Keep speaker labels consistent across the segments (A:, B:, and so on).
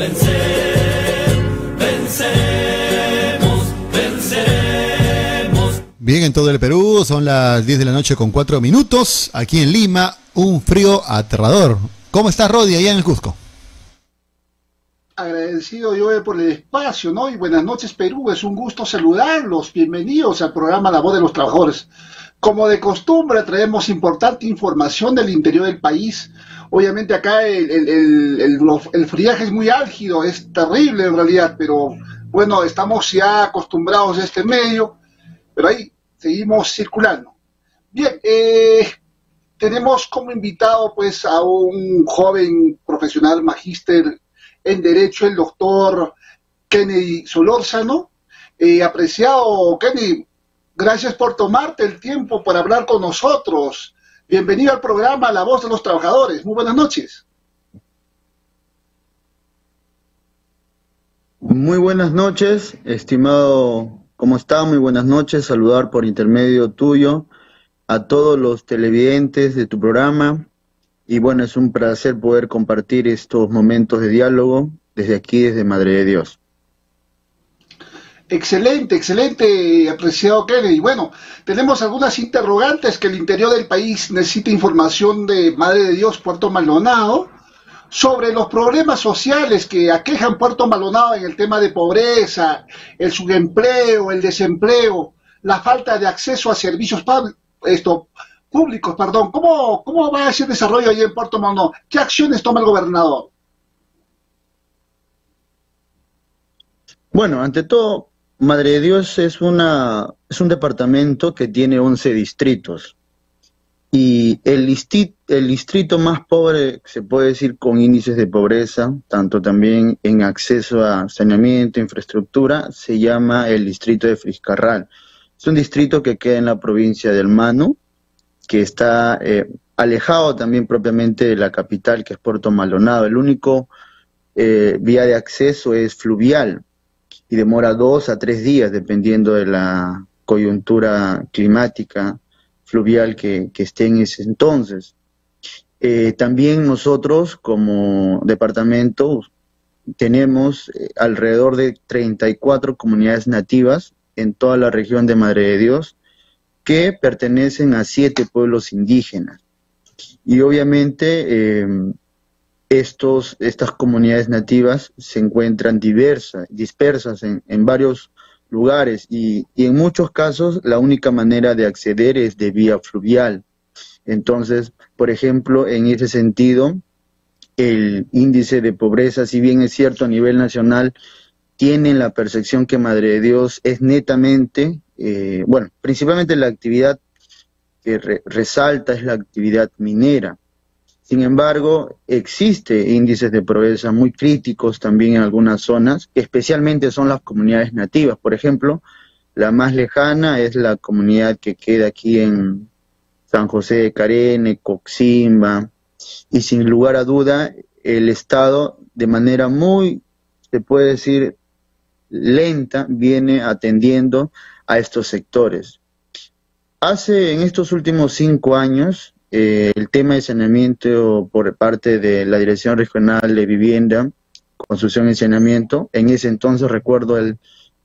A: vencer, venceremos, venceremos.
B: Bien, en todo el Perú, son las 10 de la noche con 4 minutos. Aquí en Lima, un frío aterrador. ¿Cómo está Rodi allá en el Cusco?
C: Agradecido yo por el espacio, ¿no? Y buenas noches, Perú. Es un gusto saludarlos. Bienvenidos al programa La Voz de los Trabajadores. Como de costumbre, traemos importante información del interior del país. Obviamente acá el friaje es muy álgido, es terrible en realidad, pero bueno, estamos ya acostumbrados a este medio, pero ahí seguimos circulando. Bien, tenemos como invitado pues a un joven profesional magíster en Derecho, el doctor Kennedy Solórzano. Apreciado Kennedy, gracias por tomarte el tiempo para hablar con nosotros. Bienvenido al programa La Voz de los Trabajadores. Muy buenas noches.
D: Muy buenas noches, estimado, ¿cómo está? Muy buenas noches, saludar por intermedio tuyo a todos los televidentes de tu programa. Y bueno, es un placer poder compartir estos momentos de diálogo desde aquí, desde Madre de Dios.
C: Excelente, excelente, apreciado Kennedy. Bueno, tenemos algunas interrogantes que el interior del país necesita información de Madre de Dios, Puerto Maldonado, sobre los problemas sociales que aquejan Puerto Maldonado en el tema de pobreza, el subempleo, el desempleo, la falta de acceso a servicios públicos, perdón. ¿Cómo va ese desarrollo ahí en Puerto Maldonado? ¿Qué acciones toma el gobernador?
D: Bueno, ante todo, Madre de Dios es un departamento que tiene 11 distritos. Y el distrito más pobre, se puede decir, con índices de pobreza, tanto también en acceso a saneamiento, infraestructura, se llama el distrito de Friscarral. Es un distrito que queda en la provincia del Manu, que está alejado también propiamente de la capital, que es Puerto Maldonado. El único vía de acceso es fluvial y demora 2 a 3 días, dependiendo de la coyuntura climática fluvial que esté en ese entonces. También nosotros como departamento tenemos alrededor de 34 comunidades nativas en toda la región de Madre de Dios, que pertenecen a 7 pueblos indígenas. Y obviamente estas comunidades nativas se encuentran dispersas en varios lugares y en muchos casos la única manera de acceder es de vía fluvial. Entonces, por ejemplo, en ese sentido, el índice de pobreza, si bien es cierto a nivel nacional, tienen la percepción que Madre de Dios es netamente, principalmente la actividad que resalta es la actividad minera. Sin embargo, existe índices de pobreza muy críticos también en algunas zonas, que especialmente son las comunidades nativas. Por ejemplo, la más lejana es la comunidad que queda aquí en San José de Carene, Coximba, y sin lugar a duda, el Estado, de manera muy, se puede decir, lenta, viene atendiendo a estos sectores. En estos últimos 5 años, el tema de saneamiento por parte de la Dirección Regional de Vivienda, Construcción y Saneamiento, en ese entonces recuerdo el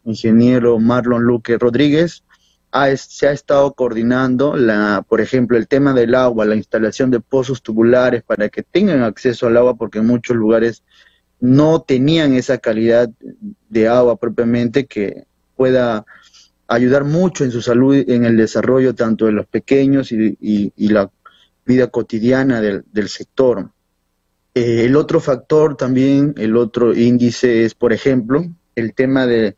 D: ingeniero Marlon Luque Rodríguez, se ha estado coordinando, por ejemplo, el tema del agua, la instalación de pozos tubulares para que tengan acceso al agua, porque en muchos lugares no tenían esa calidad de agua propiamente que pueda ayudar mucho en su salud, en el desarrollo tanto de los pequeños y la vida cotidiana del sector. El otro factor también, el otro índice es, por ejemplo, el tema de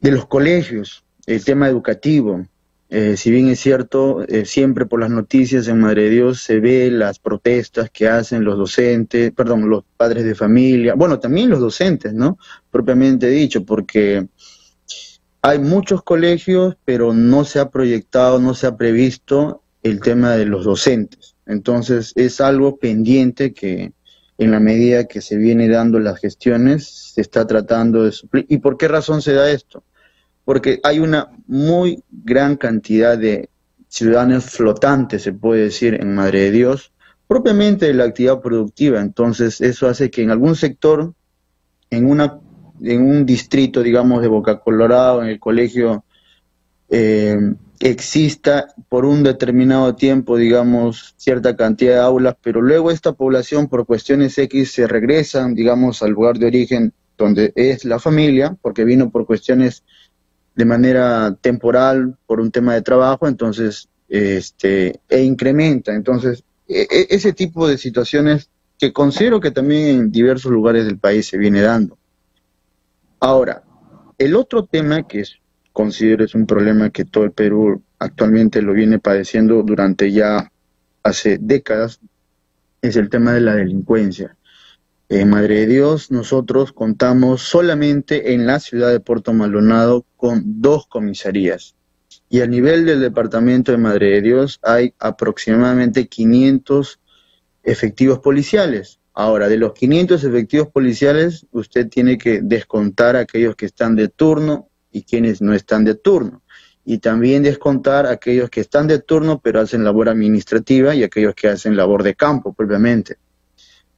D: los colegios, el tema educativo. Si bien es cierto, siempre por las noticias en Madre de Dios se ve las protestas que hacen los docentes, los padres de familia, bueno, también los docentes, ¿no? Propiamente dicho, porque hay muchos colegios, pero no se ha proyectado, no se ha previsto el tema de los docentes. Entonces es algo pendiente que en la medida que se viene dando las gestiones se está tratando de suplir. ¿Y por qué razón se da esto? Porque hay una muy gran cantidad de ciudadanos flotantes, se puede decir, en Madre de Dios, propiamente de la actividad productiva. Entonces eso hace que en algún sector en un distrito, digamos, de Boca Colorado, en el colegio, exista por un determinado tiempo, digamos, cierta cantidad de aulas, pero luego esta población por cuestiones X se regresan, digamos, al lugar de origen donde es la familia, porque vino por cuestiones de manera temporal, por un tema de trabajo, entonces, e incrementa. Entonces, ese tipo de situaciones que considero que también en diversos lugares del país se viene dando. Ahora, el otro tema considero es un problema que todo el Perú actualmente lo viene padeciendo durante ya hace décadas, es el tema de la delincuencia. En Madre de Dios nosotros contamos solamente en la ciudad de Puerto Maldonado con 2 comisarías. Y a nivel del departamento de Madre de Dios hay aproximadamente 500 efectivos policiales. Ahora, de los 500 efectivos policiales, usted tiene que descontar a aquellos que están de turno y quienes no están de turno. Y también descontar a aquellos que están de turno pero hacen labor administrativa y aquellos que hacen labor de campo propiamente.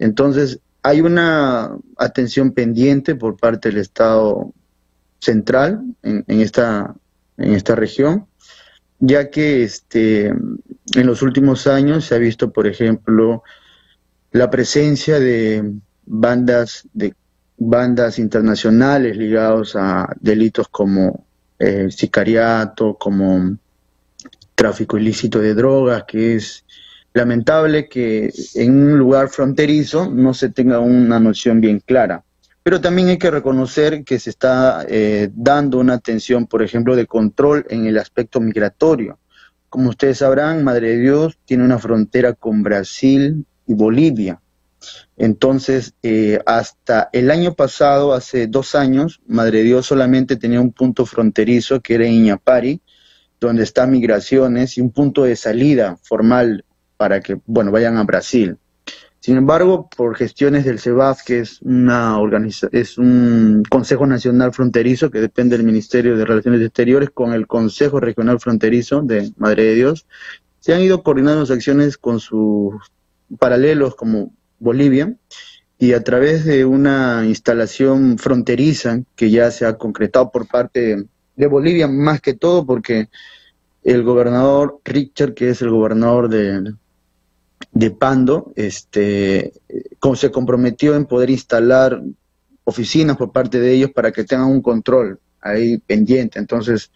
D: Entonces, hay una atención pendiente por parte del Estado central en esta región, ya que en los últimos años se ha visto, por ejemplo, la presencia de bandas internacionales ligados a delitos como sicariato, como tráfico ilícito de drogas, que es lamentable que en un lugar fronterizo no se tenga una noción bien clara. Pero también hay que reconocer que se está dando una atención, por ejemplo, de control en el aspecto migratorio. Como ustedes sabrán, Madre de Dios tiene una frontera con Brasil y Bolivia. Entonces, hasta el año pasado, hace 2 años, Madre de Dios solamente tenía un punto fronterizo que era en Iñapari, donde está migraciones y un punto de salida formal para que, bueno, vayan a Brasil. Sin embargo, por gestiones del CEBAF, que es un Consejo Nacional Fronterizo que depende del Ministerio de Relaciones Exteriores, con el Consejo Regional Fronterizo de Madre de Dios, se han ido coordinando las acciones con sus paralelos como Bolivia, y a través de una instalación fronteriza que ya se ha concretado por parte de Bolivia, más que todo porque el gobernador Richard, que es el gobernador de Pando, como se comprometió en poder instalar oficinas por parte de ellos para que tengan un control ahí pendiente. Entonces,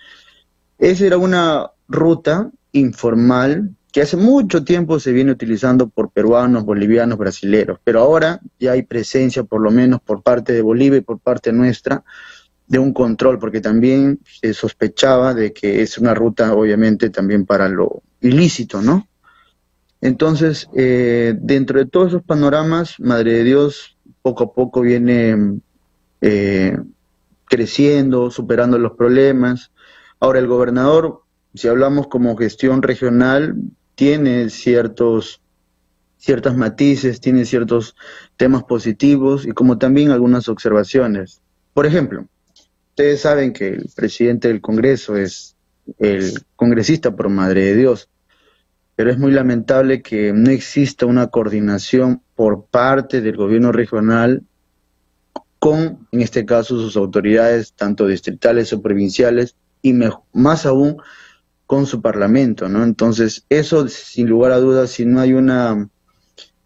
D: esa era una ruta informal que hace mucho tiempo se viene utilizando por peruanos, bolivianos, brasileros, pero ahora ya hay presencia, por lo menos por parte de Bolivia y por parte nuestra, de un control, porque también se sospechaba de que es una ruta, obviamente, también para lo ilícito, ¿no? Entonces, dentro de todos esos panoramas, Madre de Dios poco a poco viene creciendo, superando los problemas. Ahora, el gobernador, si hablamos como gestión regional, tiene ciertas matices, tiene ciertos temas positivos y como también algunas observaciones. Por ejemplo, ustedes saben que el presidente del Congreso es el congresista por Madre de Dios, pero es muy lamentable que no exista una coordinación por parte del gobierno regional con, en este caso, sus autoridades, tanto distritales o provinciales, y más aún con su parlamento, ¿no? Entonces, eso, sin lugar a dudas, si no hay una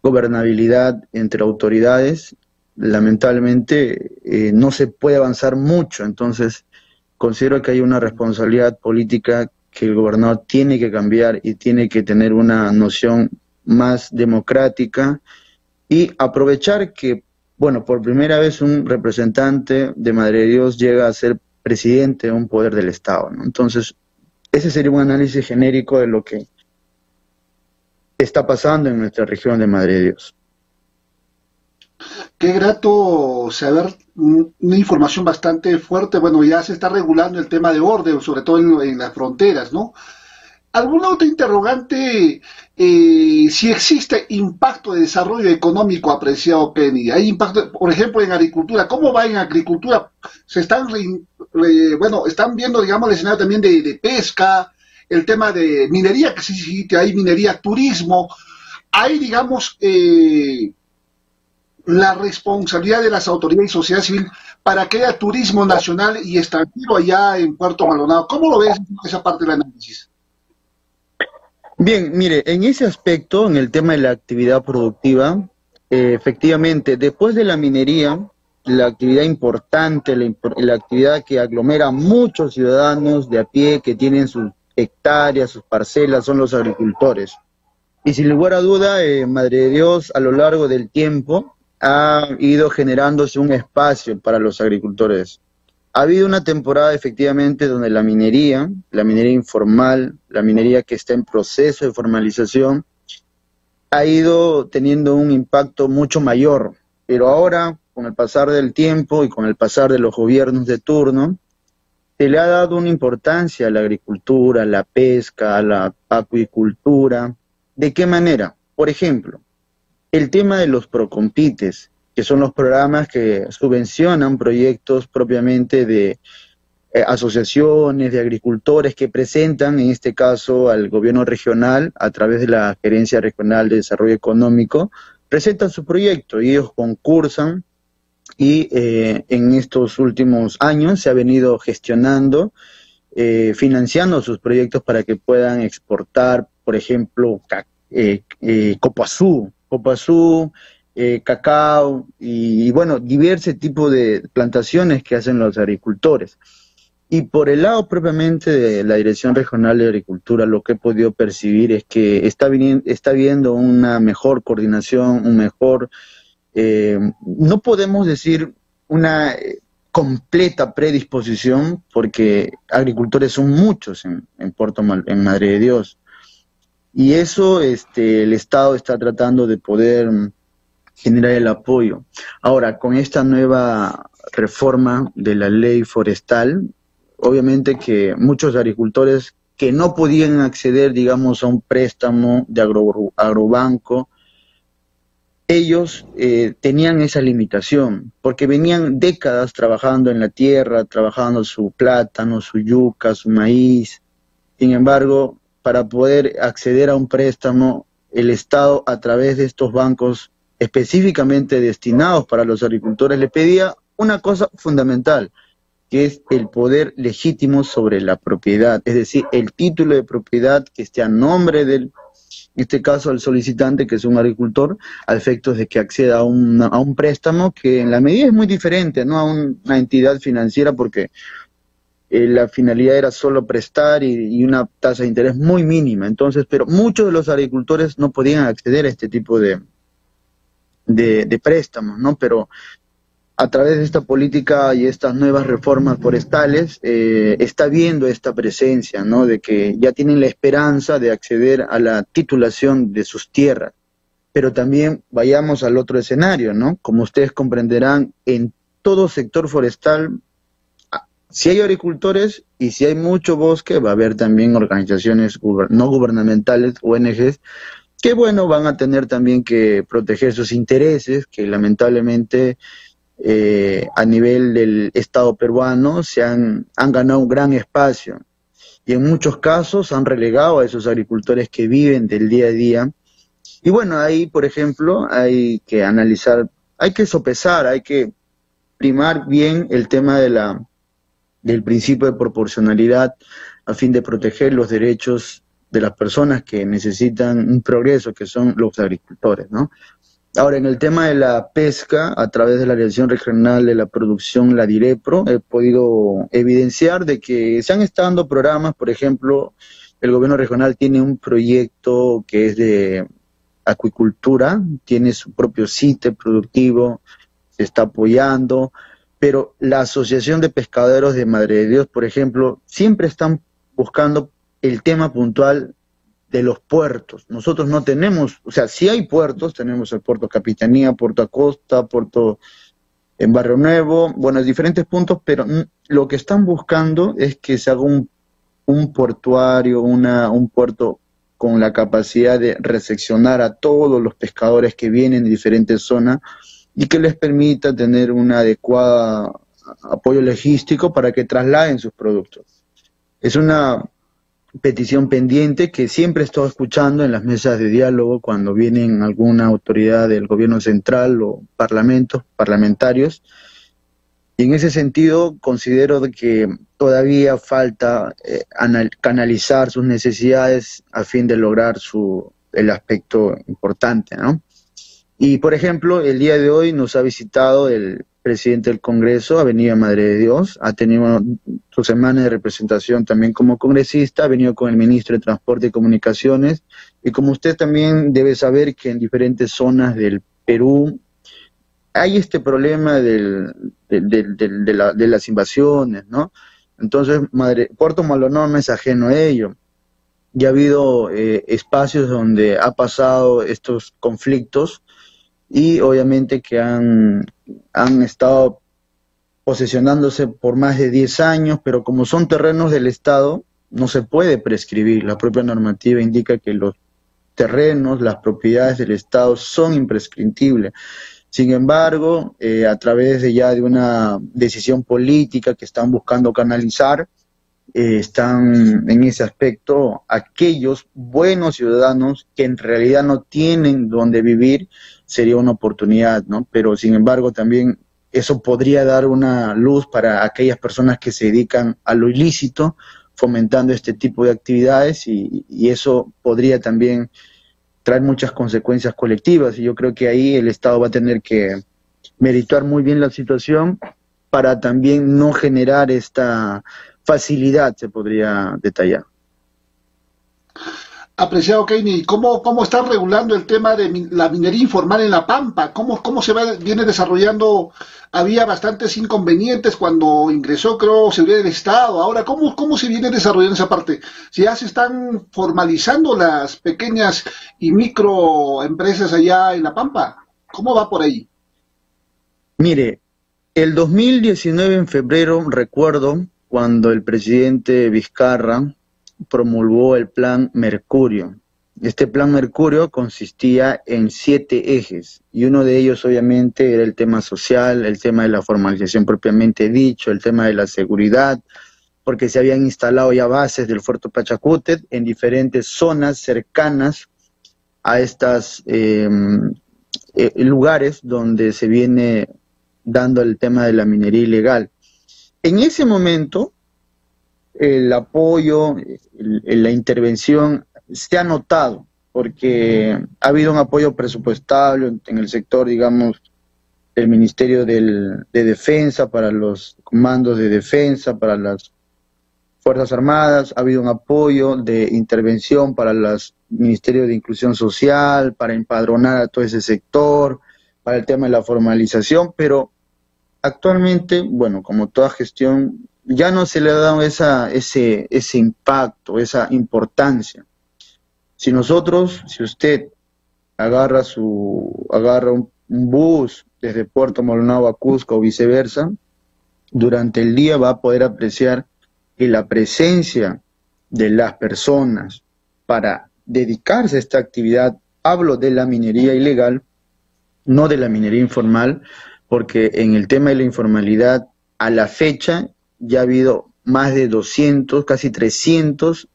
D: gobernabilidad entre autoridades, lamentablemente no se puede avanzar mucho. Entonces, considero que hay una responsabilidad política que el gobernador tiene que cambiar y tiene que tener una noción más democrática y aprovechar que, bueno, por primera vez un representante de Madre de Dios llega a ser presidente de un poder del Estado, ¿no? Entonces, ese sería un análisis genérico de lo que está pasando en nuestra región de Madre de Dios.
C: Qué grato saber una información bastante fuerte. Bueno, ya se está regulando el tema de orden, sobre todo en las fronteras, ¿no? ¿Alguna otra interrogante? Si existe impacto de desarrollo económico apreciado, Kenny. Hay impacto, por ejemplo, en agricultura. ¿Cómo va en agricultura? Se están, están viendo, digamos, el escenario también de pesca, el tema de minería, que sí, que hay minería, turismo. Hay, digamos, la responsabilidad de las autoridades y sociedad civil para que haya turismo nacional y extranjero allá en Puerto Maldonado. ¿Cómo lo ves esa parte del análisis?
D: Bien, mire, en ese aspecto, en el tema de la actividad productiva, efectivamente, después de la minería, la actividad importante, la actividad que aglomera a muchos ciudadanos de a pie que tienen sus hectáreas, sus parcelas, son los agricultores. Y sin lugar a duda, Madre de Dios, a lo largo del tiempo, ha ido generándose un espacio para los agricultores. Ha habido una temporada efectivamente donde la minería informal, la minería que está en proceso de formalización, ha ido teniendo un impacto mucho mayor, pero ahora, con el pasar del tiempo y con el pasar de los gobiernos de turno, se le ha dado una importancia a la agricultura, a la pesca, a la acuicultura. ¿De qué manera? Por ejemplo, el tema de los procompites, que son los programas que subvencionan proyectos propiamente de asociaciones de agricultores que presentan, en este caso, al gobierno regional, a través de la Gerencia Regional de Desarrollo Económico, presentan su proyecto y ellos concursan y en estos últimos años se ha venido gestionando, financiando sus proyectos para que puedan exportar, por ejemplo, copazú, cacao y bueno, diversos tipos de plantaciones que hacen los agricultores. Y por el lado propiamente de la Dirección Regional de Agricultura, lo que he podido percibir es que está habiendo una mejor coordinación, un mejor, no podemos decir una completa predisposición, porque agricultores son muchos en Madre de Dios. Y eso el Estado está tratando de poder generar el apoyo. Ahora, con esta nueva reforma de la ley forestal, obviamente que muchos agricultores que no podían acceder, digamos, a un préstamo de agrobanco, ellos tenían esa limitación, porque venían décadas trabajando en la tierra, trabajando su plátano, su yuca, su maíz. Sin embargo, para poder acceder a un préstamo, el Estado, a través de estos bancos específicamente destinados para los agricultores, le pedía una cosa fundamental, que es el poder legítimo sobre la propiedad, es decir, el título de propiedad que esté a nombre del, en este caso, al solicitante, que es un agricultor, a efectos de que acceda a un préstamo que en la medida es muy diferente, ¿no?, a una entidad financiera, porque la finalidad era solo prestar y una tasa de interés muy mínima. Entonces, pero muchos de los agricultores no podían acceder a este tipo de préstamos, ¿no? Pero a través de esta política y estas nuevas reformas forestales, está viendo esta presencia, ¿no?, de que ya tienen la esperanza de acceder a la titulación de sus tierras. Pero también vayamos al otro escenario, ¿no? Como ustedes comprenderán, en todo sector forestal, si hay agricultores y si hay mucho bosque, va a haber también organizaciones no gubernamentales, ONGs, que bueno, van a tener también que proteger sus intereses, que lamentablemente a nivel del Estado peruano han ganado un gran espacio. Y en muchos casos han relegado a esos agricultores que viven del día a día. Y bueno, ahí, por ejemplo, hay que analizar, hay que sopesar, hay que primar bien el tema del principio de proporcionalidad a fin de proteger los derechos de las personas que necesitan un progreso, que son los agricultores, ¿no? Ahora, en el tema de la pesca, a través de la Dirección Regional de la Producción, la DIREPRO, he podido evidenciar de que se han estado dando programas. Por ejemplo, el gobierno regional tiene un proyecto que es de acuicultura, tiene su propio sitio productivo, se está apoyando, pero la Asociación de Pescaderos de Madre de Dios, por ejemplo, siempre están buscando el tema puntual de los puertos. Nosotros no tenemos, o sea, sí hay puertos, tenemos el puerto Capitanía, puerto Acosta, puerto en Barrio Nuevo, bueno, diferentes puntos, pero lo que están buscando es que se haga un portuario, un puerto con la capacidad de recepcionar a todos los pescadores que vienen de diferentes zonas y que les permita tener un adecuado apoyo logístico para que trasladen sus productos. Es una petición pendiente que siempre he estado escuchando en las mesas de diálogo cuando vienen alguna autoridad del gobierno central o parlamentarios. Y en ese sentido considero de que todavía falta canalizar sus necesidades a fin de lograr el aspecto importante, ¿no? Y, por ejemplo, el día de hoy nos ha visitado el presidente del Congreso, ha venido a Madre de Dios, ha tenido su semana de representación también como congresista, ha venido con el ministro de Transporte y Comunicaciones, y como usted también debe saber que en diferentes zonas del Perú hay este problema de las invasiones, ¿no? Entonces, Puerto Maldonado no es ajeno a ello. Ya ha habido espacios donde ha pasado estos conflictos y obviamente que han estado posesionándose por más de 10 años, pero como son terrenos del Estado, no se puede prescribir. La propia normativa indica que los terrenos, las propiedades del Estado son imprescriptibles. Sin embargo, a través de una decisión política que están buscando canalizar, están en ese aspecto aquellos buenos ciudadanos que en realidad no tienen donde vivir, sería una oportunidad, ¿no? Pero sin embargo también eso podría dar una luz para aquellas personas que se dedican a lo ilícito, fomentando este tipo de actividades y eso podría también traer muchas consecuencias colectivas, y yo creo que ahí el Estado va a tener que merituar muy bien la situación para también no generar esta facilidad, se podría detallar.
C: Apreciado Kenny, ¿cómo están regulando el tema de la minería informal en La Pampa? ¿Cómo viene desarrollando? Había bastantes inconvenientes cuando ingresó, creo, Seguridad del Estado. Ahora, ¿cómo se viene desarrollando esa parte? Si ya se están formalizando las pequeñas y microempresas allá en La Pampa, ¿cómo va por ahí?
D: Mire, el 2019 en febrero, recuerdo, cuando el presidente Vizcarra promulgó el Plan Mercurio. Este Plan Mercurio consistía en 7 ejes, y uno de ellos obviamente era el tema social, el tema de la formalización propiamente dicho, el tema de la seguridad, porque se habían instalado ya bases del Fuerte Pachacútec en diferentes zonas cercanas a estos lugares donde se viene dando el tema de la minería ilegal. En ese momento, el apoyo, la intervención se ha notado, porque ha habido un apoyo presupuestario en el sector, digamos, del Ministerio de Defensa, para los comandos de defensa, para las Fuerzas Armadas, ha habido un apoyo de intervención para el Ministerio de Inclusión Social, para empadronar a todo ese sector, para el tema de la formalización, pero actualmente, bueno, como toda gestión, ya no se le ha dado ese impacto, esa importancia. Si usted agarra un bus desde Puerto Maldonado a Cusco o viceversa, durante el día va a poder apreciar que la presencia de las personas para dedicarse a esta actividad, hablo de la minería ilegal, no de la minería informal, porque en el tema de la informalidad, a la fecha, ya ha habido más de 200, casi 300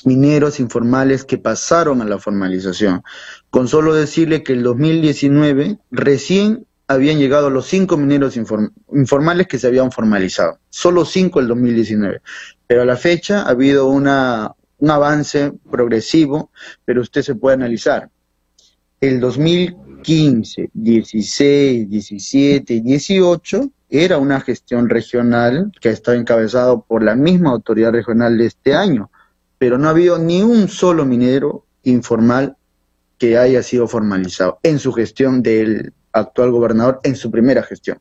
D: mineros informales que pasaron a la formalización. Con solo decirle que el 2019 recién habían llegado los 5 mineros informales que se habían formalizado. Solo 5 el 2019. Pero a la fecha ha habido un avance progresivo, pero usted se puede analizar. El 2015, 16, 17 y 18 era una gestión regional que ha estado encabezado por la misma autoridad regional de este año, pero no ha habido ni un solo minero informal que haya sido formalizado en su gestión del actual gobernador, en su primera gestión.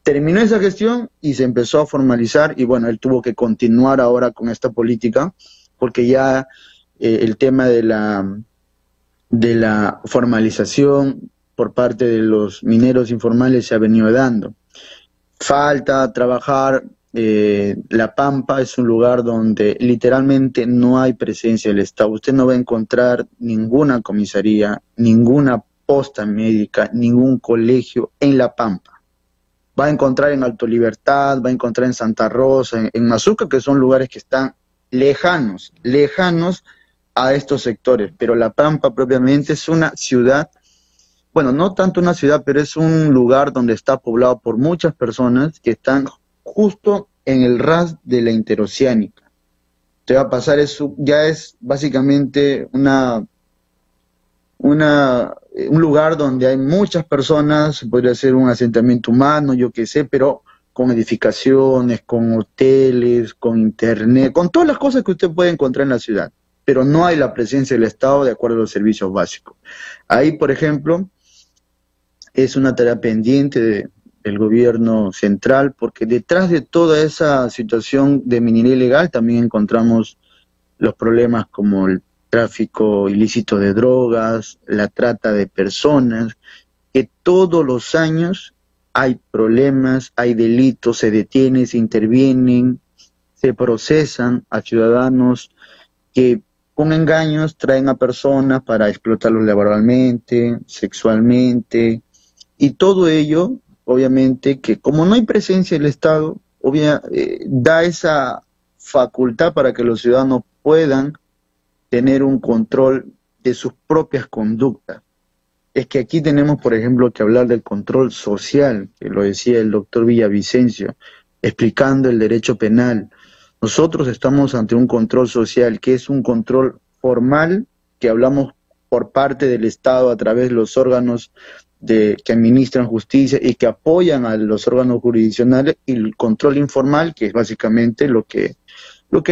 D: Terminó esa gestión y se empezó a formalizar, y bueno, él tuvo que continuar ahora con esta política, porque ya el tema de la formalización por parte de los mineros informales se ha venido dando. Falta trabajar. La Pampa es un lugar donde literalmente no hay presencia del Estado. Usted no va a encontrar ninguna comisaría, ninguna posta médica, ningún colegio en La Pampa. Va a encontrar en Alto Libertad, va a encontrar en Santa Rosa, en Mazuca, que son lugares que están lejanos a estos sectores, pero La Pampa propiamente es una ciudad, bueno, no tanto una ciudad, pero es un lugar donde está poblado por muchas personas que están justo en el ras de la interoceánica. Te va a pasar eso, ya es básicamente un lugar donde hay muchas personas, podría ser un asentamiento humano, yo qué sé, pero con edificaciones, con hoteles, con internet, con todas las cosas que usted puede encontrar en la ciudad, pero no hay la presencia del Estado de acuerdo a los servicios básicos. Ahí, por ejemplo, es una tarea pendiente del gobierno central, porque detrás de toda esa situación de minería ilegal también encontramos los problemas como el tráfico ilícito de drogas, la trata de personas, que todos los años hay problemas, hay delitos, se detienen, se intervienen, se procesan a ciudadanos que con engaños traen a personas para explotarlos laboralmente, sexualmente, y todo ello, obviamente, que como no hay presencia del Estado, da esa facultad para que los ciudadanos puedan tener un control de sus propias conductas. Es que aquí tenemos, por ejemplo, que hablar del control social, que lo decía el doctor Villavicencio, explicando el derecho penal. Nosotros estamos ante un control social, que es un control formal, que hablamos por parte del Estado a través de los órganos que administran justicia y que apoyan a los órganos jurisdiccionales, y el control informal, que es básicamente lo que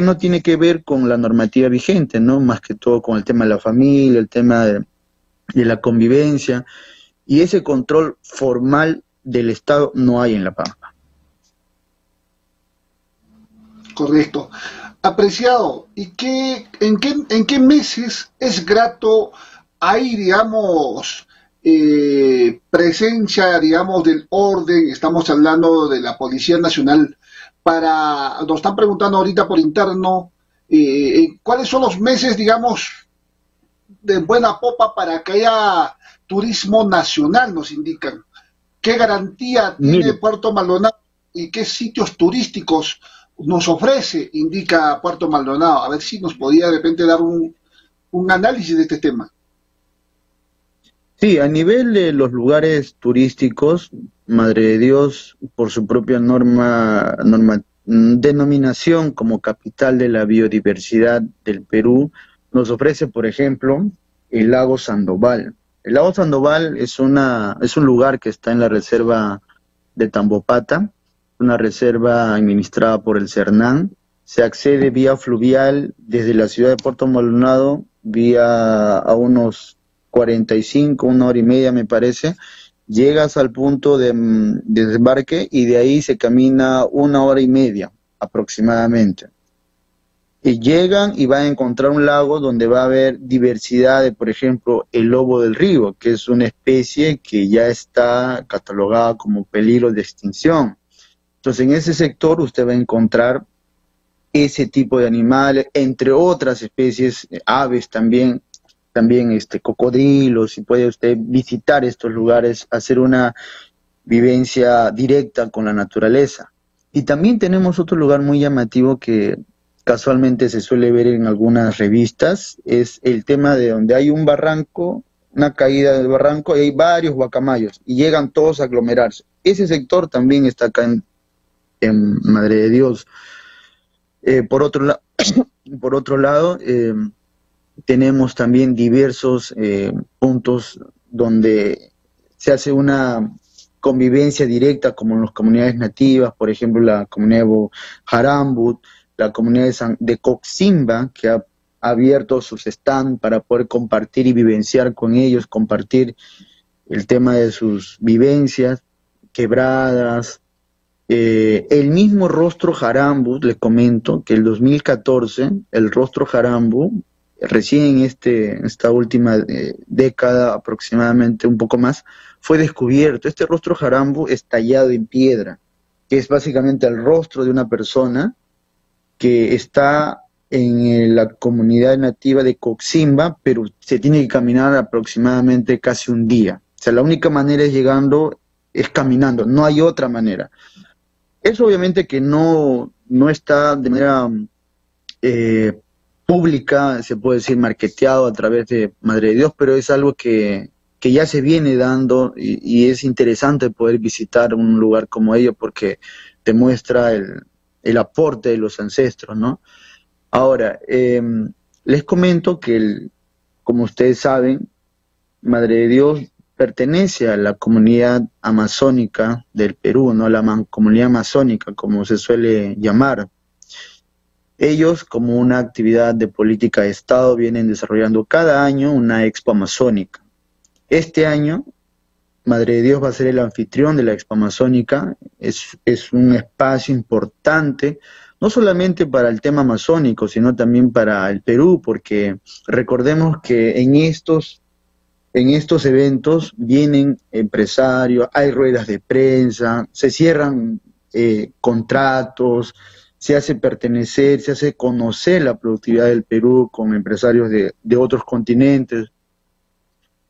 D: no tiene que ver con la normativa vigente, ¿no? Más que todo con el tema de la familia, el tema de la convivencia, y ese control formal del Estado no hay en La Pampa.
C: Correcto. Apreciado, ¿y en qué meses es grato hay, digamos, presencia, digamos, del orden? Estamos hablando de la Policía Nacional. Nos están preguntando ahorita por interno, ¿cuáles son los meses, digamos, de buena popa para que haya turismo nacional? Nos indican. ¿Qué garantía tiene Puerto Maldonado y qué sitios turísticos nos ofrece, indica Puerto Maldonado? A ver si nos podía de repente dar un análisis de este tema.
D: Sí, a nivel de los lugares turísticos, Madre de Dios, por su propia denominación como capital de la biodiversidad del Perú, nos ofrece, por ejemplo, el lago Sandoval. El lago Sandoval es un lugar que está en la reserva de Tambopata, una reserva administrada por el CERNAN. Se accede vía fluvial desde la ciudad de Puerto Maldonado, vía a unos 45, una hora y media me parece, llegas al punto de desembarque y de ahí se camina una hora y media aproximadamente. Y llegan y van a encontrar un lago donde va a haber diversidad de, por ejemplo, el lobo del río, que es una especie que ya está catalogada como peligro de extinción. Entonces en ese sector usted va a encontrar ese tipo de animales, entre otras especies, aves también cocodrilos, y puede usted visitar estos lugares, hacer una vivencia directa con la naturaleza. Y también tenemos otro lugar muy llamativo que casualmente se suele ver en algunas revistas, es el tema de donde hay un barranco, una caída del barranco, y hay varios guacamayos, y llegan todos a aglomerarse. Ese sector también está acá en Madre de Dios. Por otro lado, tenemos también diversos puntos donde se hace una convivencia directa, como en las comunidades nativas, por ejemplo la comunidad de Jarambut, la comunidad de Coximba, que ha abierto sus stands para poder compartir y vivenciar con ellos, compartir el tema de sus vivencias, quebradas. El mismo Rostro Jarambut, les comento que el 2014, el Rostro Jarambut, recién en esta última década aproximadamente, un poco más, fue descubierto. Este Rostro Jarambut es tallado en piedra, que es básicamente el rostro de una persona que está en la comunidad nativa de Coximba, pero se tiene que caminar aproximadamente casi un día. O sea, la única manera es caminando, no hay otra manera. Eso obviamente que no está de manera pública, se puede decir marketeado a través de Madre de Dios, pero es algo que ya se viene dando y es interesante poder visitar un lugar como ello porque te muestra el aporte de los ancestros, ¿no? Ahora, les comento que, como ustedes saben, Madre de Dios pertenece a la comunidad amazónica del Perú, ¿no? La comunidad amazónica, como se suele llamar. Ellos, como una actividad de política de Estado, vienen desarrollando cada año una expo amazónica. Este año, Madre de Dios va a ser el anfitrión de la Expo Amazónica. Es un espacio importante, no solamente para el tema amazónico, sino también para el Perú, porque recordemos que en estos eventos vienen empresarios, hay ruedas de prensa, se cierran contratos, se hace pertenecer, se hace conocer la productividad del Perú con empresarios de otros continentes.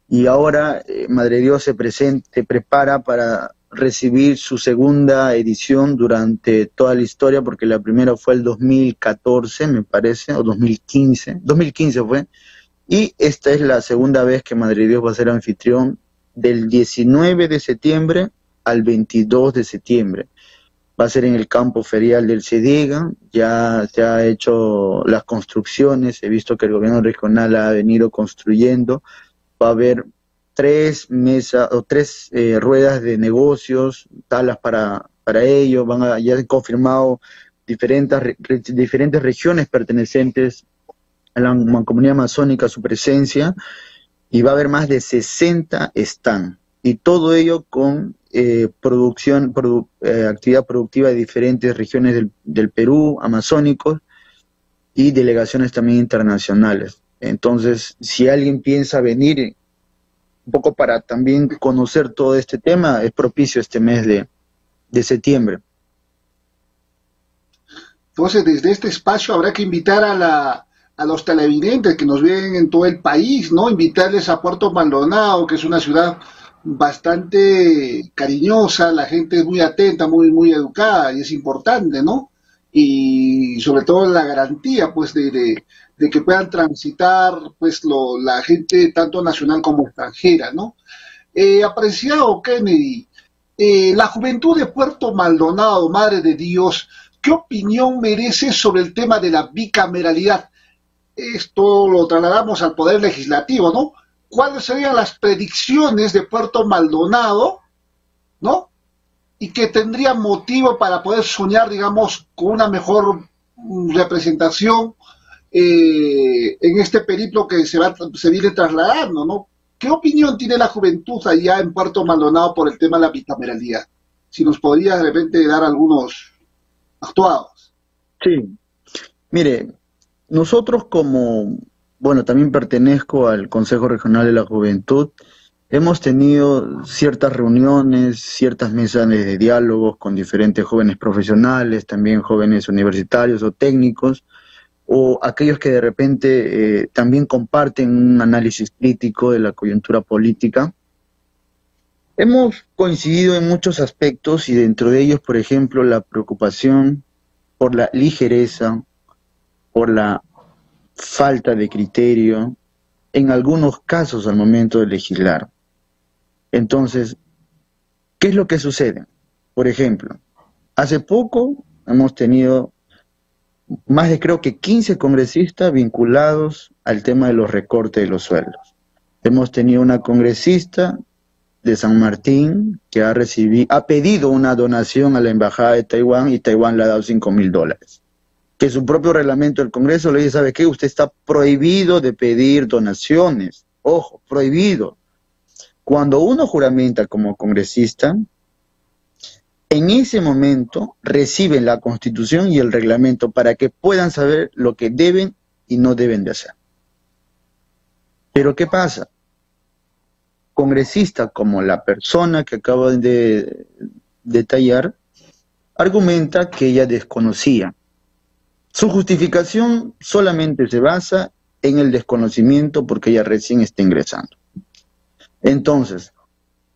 D: Y ahora Madre Dios se prepara para recibir su segunda edición durante toda la historia, porque la primera fue el 2014, me parece, o 2015 fue, y esta es la segunda vez que Madre Dios va a ser anfitrión del 19 de septiembre al 22 de septiembre. Va a ser en el campo ferial del Cediga, ya se ha hecho las construcciones, he visto que el gobierno regional ha venido construyendo. Va a haber 3 mesas o 3 ruedas de negocios, salas para ello. Ya han confirmado diferentes regiones pertenecientes a la mancomunidad amazónica su presencia, y va a haber más de 60 stands, y todo ello con actividad productiva de diferentes regiones del Perú, amazónicos, y delegaciones también internacionales. Entonces, si alguien piensa venir un poco para también conocer todo este tema, es propicio este mes de septiembre.
C: Entonces, desde este espacio habrá que invitar a los televidentes que nos ven en todo el país, ¿no? Invitarles a Puerto Maldonado, que es una ciudad bastante cariñosa, la gente es muy atenta, muy educada, y es importante, ¿no? Y sobre todo la garantía, pues, de que puedan transitar, pues, la gente tanto nacional como extranjera, ¿no? Apreciado Kennedy, la juventud de Puerto Maldonado, Madre de Dios, ¿qué opinión merece sobre el tema de la bicameralidad? Esto lo trasladamos al Poder Legislativo, ¿no? ¿Cuáles serían las predicciones de Puerto Maldonado, ¿no? Y que tendría motivo para poder soñar, digamos, con una mejor representación en este periplo que se viene trasladando, ¿no? ¿Qué opinión tiene la juventud allá en Puerto Maldonado por el tema de la bicameralidad? Si nos podría de repente dar algunos actuados.
D: Sí, mire, nosotros también pertenezco al Consejo Regional de la Juventud. Hemos tenido ciertas reuniones, ciertas mesas de diálogos con diferentes jóvenes profesionales, también jóvenes universitarios o técnicos, o aquellos que de repente también comparten un análisis crítico de la coyuntura política. Hemos coincidido en muchos aspectos, y dentro de ellos, por ejemplo, la preocupación por la ligereza, por la falta de criterio, en algunos casos al momento de legislar. Entonces, ¿qué es lo que sucede? Por ejemplo, hace poco hemos tenido más de, creo que 15 congresistas vinculados al tema de los recortes de los sueldos. Hemos tenido una congresista de San Martín que ha pedido una donación a la Embajada de Taiwán, y Taiwán le ha dado $5,000. Que su propio reglamento del Congreso le dice, ¿sabe qué? Usted está prohibido de pedir donaciones. Ojo, prohibido. Cuando uno juramenta como congresista, en ese momento reciben la Constitución y el reglamento para que puedan saber lo que deben y no deben de hacer. Pero ¿qué pasa? Congresista como la persona que acabo de detallar, argumenta que ella desconocía. Su justificación solamente se basa en el desconocimiento porque ella recién está ingresando. Entonces,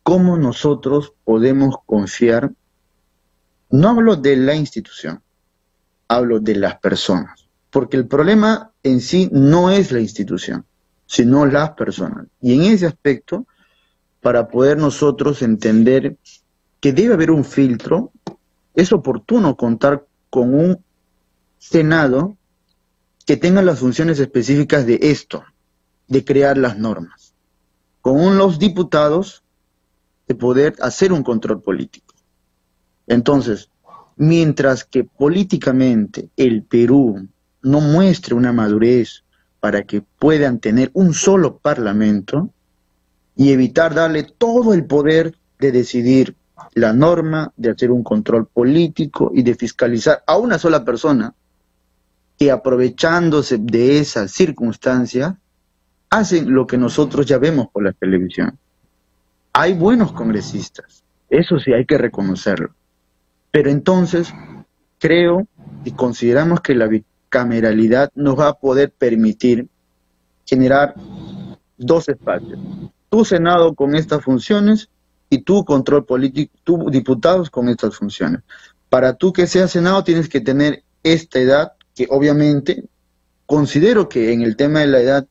D: ¿cómo nosotros podemos confiar? No hablo de la institución, hablo de las personas. porque el problema en sí no es la institución, sino las personas. Y en ese aspecto, para poder nosotros entender que debe haber un filtro, es oportuno contar con un Senado que tenga las funciones específicas de esto, de crear las normas, con los diputados de poder hacer un control político. Entonces, mientras que políticamente el Perú no muestre una madurez para que puedan tener un solo parlamento y evitar darle todo el poder de decidir la norma, de hacer un control político y de fiscalizar a una sola persona que, aprovechándose de esa circunstancia, hacen lo que nosotros ya vemos por la televisión. Hay buenos congresistas, eso sí hay que reconocerlo, pero entonces creo y consideramos que la bicameralidad nos va a poder permitir generar dos espacios: tu Senado con estas funciones y tu control político, tus diputados con estas funciones. Para tú que seas Senado tienes que tener esta edad, que obviamente considero que en el tema de la edad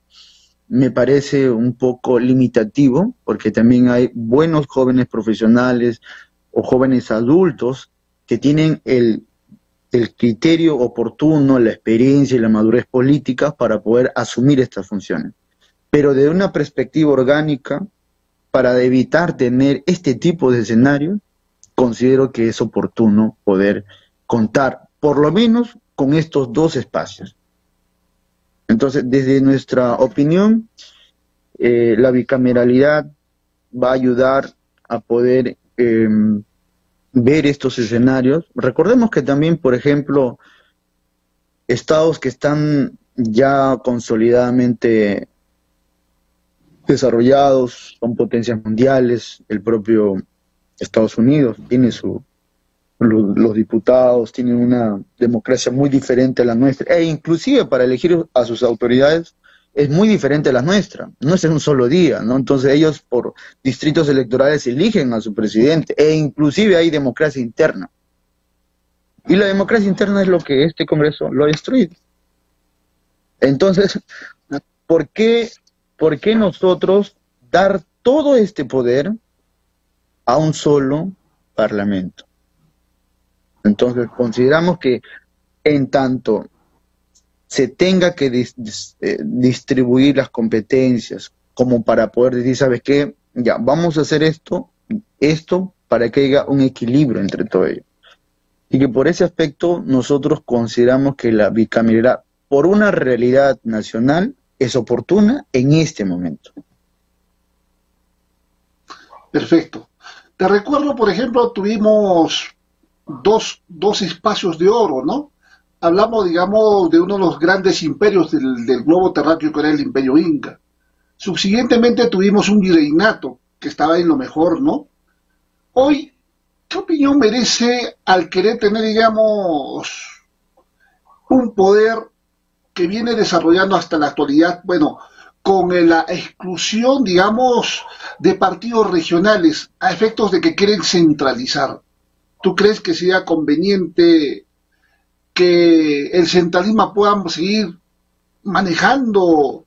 D: me parece un poco limitativo, porque también hay buenos jóvenes profesionales o jóvenes adultos que tienen el criterio oportuno, la experiencia y la madurez política para poder asumir estas funciones. Pero de una perspectiva orgánica, para evitar tener este tipo de escenarios, considero que es oportuno poder contar por lo menos con estos dos espacios. Entonces, desde nuestra opinión, la bicameralidad va a ayudar a poder ver estos escenarios. Recordemos que también, por ejemplo, estados que están ya consolidadamente desarrollados, son potencias mundiales, el propio Estados Unidos tiene los diputados, tienen una democracia muy diferente a la nuestra, e inclusive para elegir a sus autoridades es muy diferente a la nuestra, no es en un solo día, ¿no? Entonces ellos por distritos electorales eligen a su presidente, e inclusive hay democracia interna. Y la democracia interna es lo que este Congreso lo ha destruido. Entonces, ¿por qué nosotros dar todo este poder a un solo parlamento? Entonces, consideramos que en tanto se tenga que distribuir las competencias como para poder decir, ¿sabes qué? Ya, vamos a hacer esto para que haya un equilibrio entre todo ello. Y que por ese aspecto nosotros consideramos que la bicameralidad, por una realidad nacional, es oportuna en este momento.
C: Perfecto. Te recuerdo, por ejemplo, tuvimos dos espacios de oro, ¿no? Hablamos, digamos, de uno de los grandes imperios del globo terráqueo, que era el Imperio Inca. Subsiguientemente tuvimos un virreinato, que estaba en lo mejor, ¿no? Hoy, ¿qué opinión merece al querer tener, digamos, un poder que viene desarrollando hasta la actualidad, bueno, con la exclusión, digamos, de partidos regionales a efectos de que quieren centralizar? ¿Tú crees que sea conveniente que el centralismo pueda seguir manejando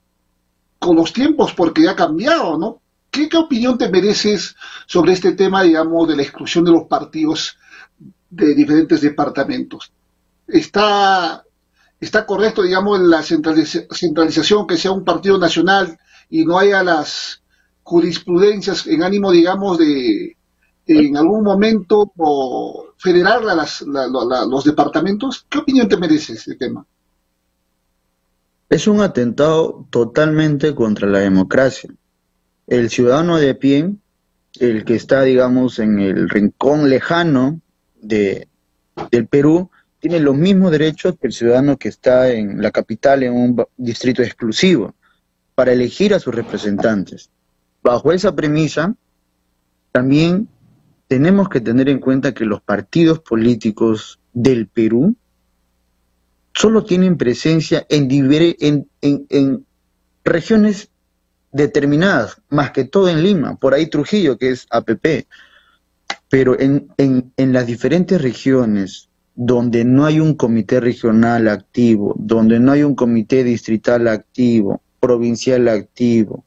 C: con los tiempos, porque ya ha cambiado, ¿no? ¿Qué opinión te mereces sobre este tema, digamos, de la exclusión de los partidos de diferentes departamentos? ¿Está correcto, digamos, la centralización, que sea un partido nacional y no haya las jurisprudencias en ánimo, digamos, de en algún momento o federar los departamentos? ¿Qué opinión te merece ese tema?
D: Es un atentado totalmente contra la democracia. El ciudadano de a pie, el que está, digamos, en el rincón lejano del Perú, tiene los mismos derechos que el ciudadano que está en la capital, en un distrito exclusivo, para elegir a sus representantes. Bajo esa premisa, también tenemos que tener en cuenta que los partidos políticos del Perú solo tienen presencia en regiones determinadas, más que todo en Lima, por ahí Trujillo, que es APP, pero en las diferentes regiones donde no hay un comité regional activo, donde no hay un comité distrital activo, provincial activo,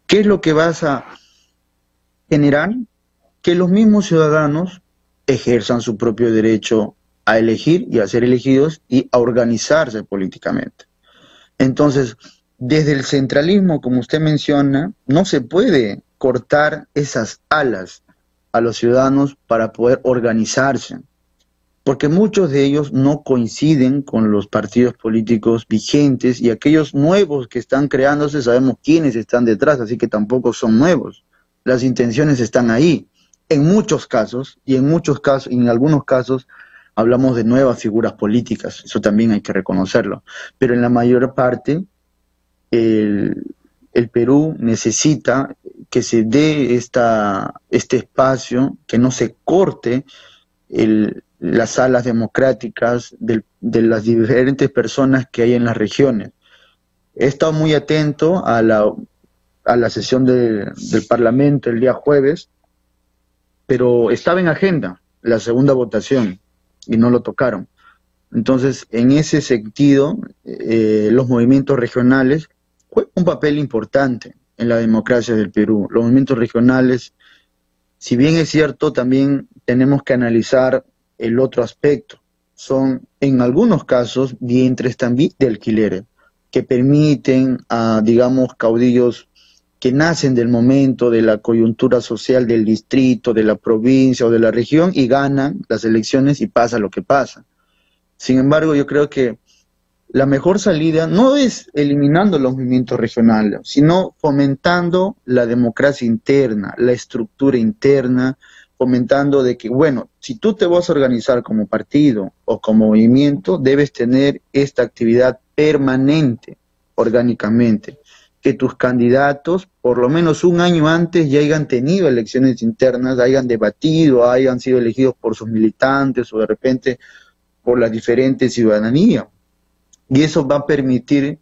D: ¿qué es lo que vas a generar? Que los mismos ciudadanos ejerzan su propio derecho a elegir y a ser elegidos y a organizarse políticamente. Entonces, desde el centralismo, como usted menciona, no se puede cortar esas alas a los ciudadanos para poder organizarse, porque muchos de ellos no coinciden con los partidos políticos vigentes, y aquellos nuevos que están creándose sabemos quiénes están detrás, así que tampoco son nuevos. Las intenciones están ahí, en muchos casos, y en algunos casos hablamos de nuevas figuras políticas, eso también hay que reconocerlo, pero en la mayor parte el Perú necesita que se dé este espacio, que no se corte las alas democráticas de las diferentes personas que hay en las regiones. He estado muy atento a la sesión del Parlamento el día jueves, pero estaba en agenda la segunda votación y no lo tocaron. Entonces, en ese sentido, los movimientos regionales juegan un papel importante en la democracia del Perú. Los movimientos regionales, si bien es cierto, también tenemos que analizar el otro aspecto. Son, en algunos casos, vientres también de alquileres, que permiten a, digamos, caudillos que nacen del momento, de la coyuntura social del distrito, de la provincia o de la región, y ganan las elecciones y pasa lo que pasa. Sin embargo, yo creo que la mejor salida no es eliminando los movimientos regionales, sino fomentando la democracia interna, la estructura interna, fomentando de que, bueno, si tú te vas a organizar como partido o como movimiento, debes tener esta actividad permanente, orgánicamente, que tus candidatos, por lo menos un año antes, ya hayan tenido elecciones internas, hayan debatido, hayan sido elegidos por sus militantes o de repente por la diferente ciudadanía. Y eso va a permitir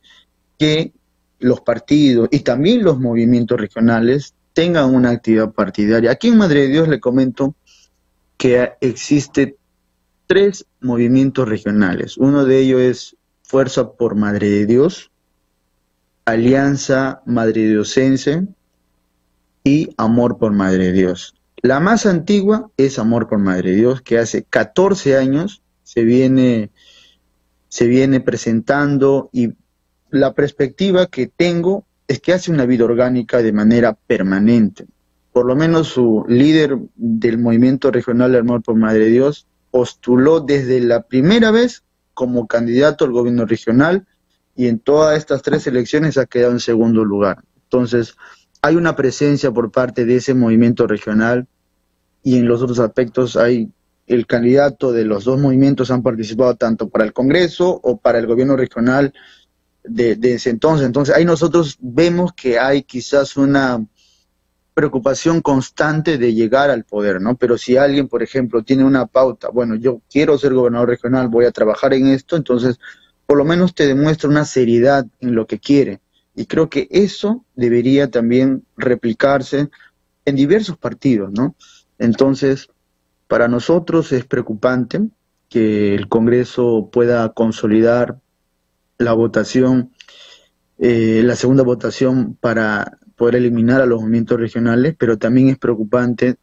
D: que los partidos y también los movimientos regionales tengan una actividad partidaria. Aquí en Madre de Dios le comento que existe 3 movimientos regionales. Uno de ellos es Fuerza por Madre de Dios, Alianza Madrediosense y Amor por Madre de Dios. La más antigua es Amor por Madre de Dios, que hace 14 años se viene presentando, y la perspectiva que tengo es que hace una vida orgánica de manera permanente. Por lo menos su líder del movimiento regional de Amor por Madre de Dios postuló desde la primera vez como candidato al gobierno regional, y en todas estas 3 elecciones ha quedado en segundo lugar. Entonces, hay una presencia por parte de ese movimiento regional, y en los otros aspectos el candidato de los 2 movimientos han participado tanto para el Congreso o para el gobierno regional de ese entonces. Entonces, ahí nosotros vemos que hay quizás una preocupación constante de llegar al poder, ¿no? Pero si alguien, por ejemplo, tiene una pauta, bueno, yo quiero ser gobernador regional, voy a trabajar en esto, entonces por lo menos te demuestra una seriedad en lo que quiere. Y creo que eso debería también replicarse en diversos partidos, ¿no? Entonces, para nosotros es preocupante que el Congreso pueda consolidar la votación, la segunda votación para poder eliminar a los movimientos regionales, pero también es preocupante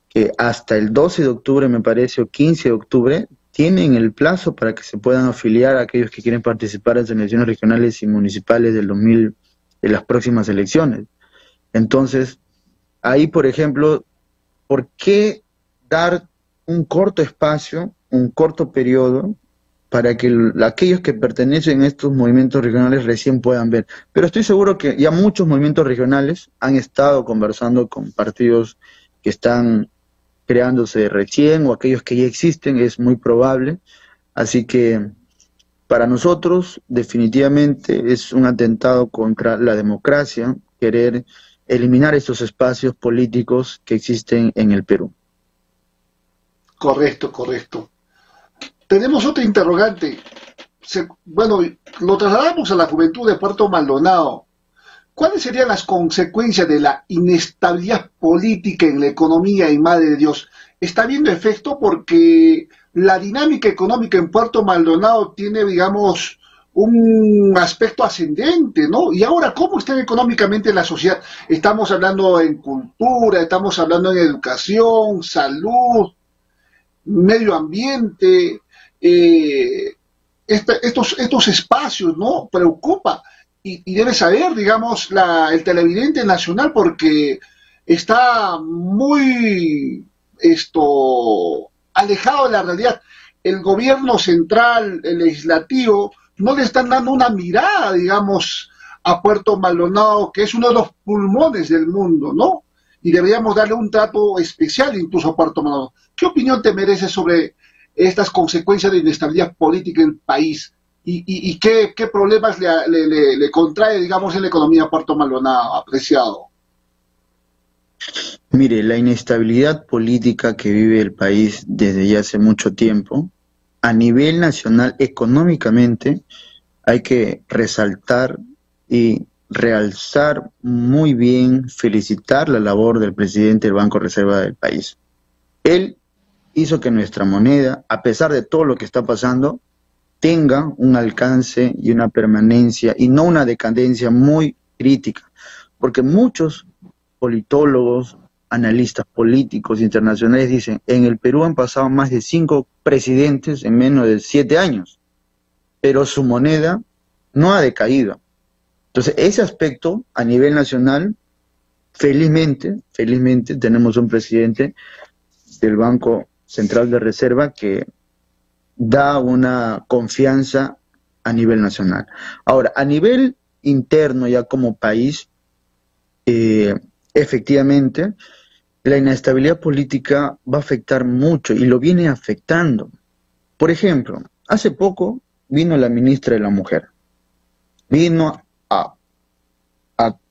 D: que hasta el 12 de octubre, me parece, o 15 de octubre, tienen el plazo para que se puedan afiliar a aquellos que quieren participar en las elecciones regionales y municipales de las próximas elecciones. Entonces, ahí, por ejemplo, ¿por qué dar un corto espacio, un corto periodo, para que aquellos que pertenecen a estos movimientos regionales recién puedan ver? Pero estoy seguro que ya muchos movimientos regionales han estado conversando con partidos que están creándose recién, o aquellos que ya existen, es muy probable. Así que para nosotros definitivamente es un atentado contra la democracia querer eliminar estos espacios políticos que existen en el Perú.
C: Correcto, correcto. Tenemos otra interrogante. Bueno, lo trasladamos a la juventud de Puerto Maldonado. ¿Cuáles serían las consecuencias de la inestabilidad política en la economía en Madre de Dios? ¿Está habiendo efecto? Porque la dinámica económica en Puerto Maldonado tiene, digamos, un aspecto ascendente, ¿no? Y ahora, ¿cómo está económicamente la sociedad? Estamos hablando en cultura, estamos hablando en educación, salud, medio ambiente, estos espacios, ¿no? Preocupa y debe saber, digamos, el televidente nacional porque está muy alejado de la realidad. El gobierno central, el legislativo, no le están dando una mirada, digamos, a Puerto Maldonado, que es uno de los pulmones del mundo, ¿no? Y deberíamos darle un trato especial incluso a Puerto Maldonado. ¿Qué opinión te merece sobre estas consecuencias de inestabilidad política en el país? ¿Y qué problemas le contrae, digamos, en la economía a Puerto Maldonado, apreciado?
D: Mire, la inestabilidad política que vive el país desde ya hace mucho tiempo, a nivel nacional, económicamente, hay que resaltar y realzar muy bien, felicitar la labor del presidente del Banco de Reserva del país. Él hizo que nuestra moneda, a pesar de todo lo que está pasando, tenga un alcance y una permanencia y no una decadencia muy crítica, porque muchos politólogos, analistas políticos internacionales dicen, en el Perú han pasado más de 5 presidentes en menos de 7 años, pero su moneda no ha decaído. Entonces, ese aspecto a nivel nacional, felizmente tenemos un presidente del Banco Central de Reserva que da una confianza a nivel nacional. Ahora, a nivel interno ya como país, efectivamente, la inestabilidad política va a afectar mucho y lo viene afectando. Por ejemplo, hace poco vino la ministra de la Mujer, vino a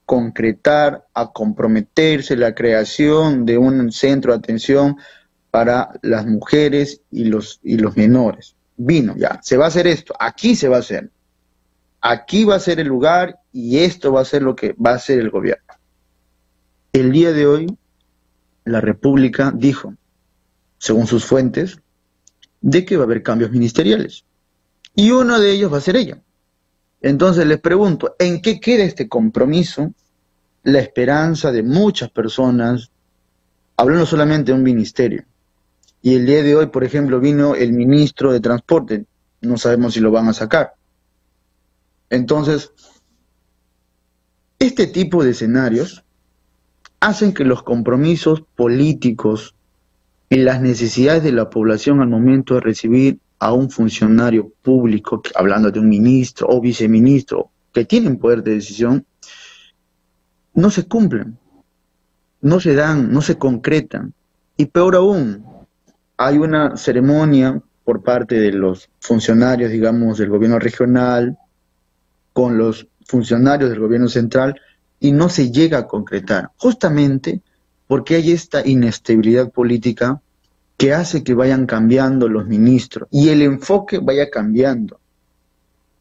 D: concretar, a comprometerse la creación de un centro de atención para las mujeres y los menores. Vino ya, se va a hacer esto, aquí se va a hacer, aquí va a ser el lugar y esto va a ser lo que va a hacer el gobierno. El día de hoy, la República dijo, según sus fuentes, de que va a haber cambios ministeriales. Y uno de ellos va a ser ella. Entonces les pregunto, ¿en qué queda este compromiso? La esperanza de muchas personas, hablando solamente de un ministerio. Y el día de hoy, por ejemplo, vino el ministro de Transporte, no sabemos si lo van a sacar. Entonces, este tipo de escenarios hacen que los compromisos políticos y las necesidades de la población al momento de recibir a un funcionario público, hablando de un ministro o viceministro, que tienen poder de decisión, no se cumplen, no se dan, no se concretan. Y peor aún, hay una ceremonia por parte de los funcionarios, digamos, del gobierno regional, con los funcionarios del gobierno central, y no se llega a concretar, justamente porque hay esta inestabilidad política que hace que vayan cambiando los ministros y el enfoque vaya cambiando.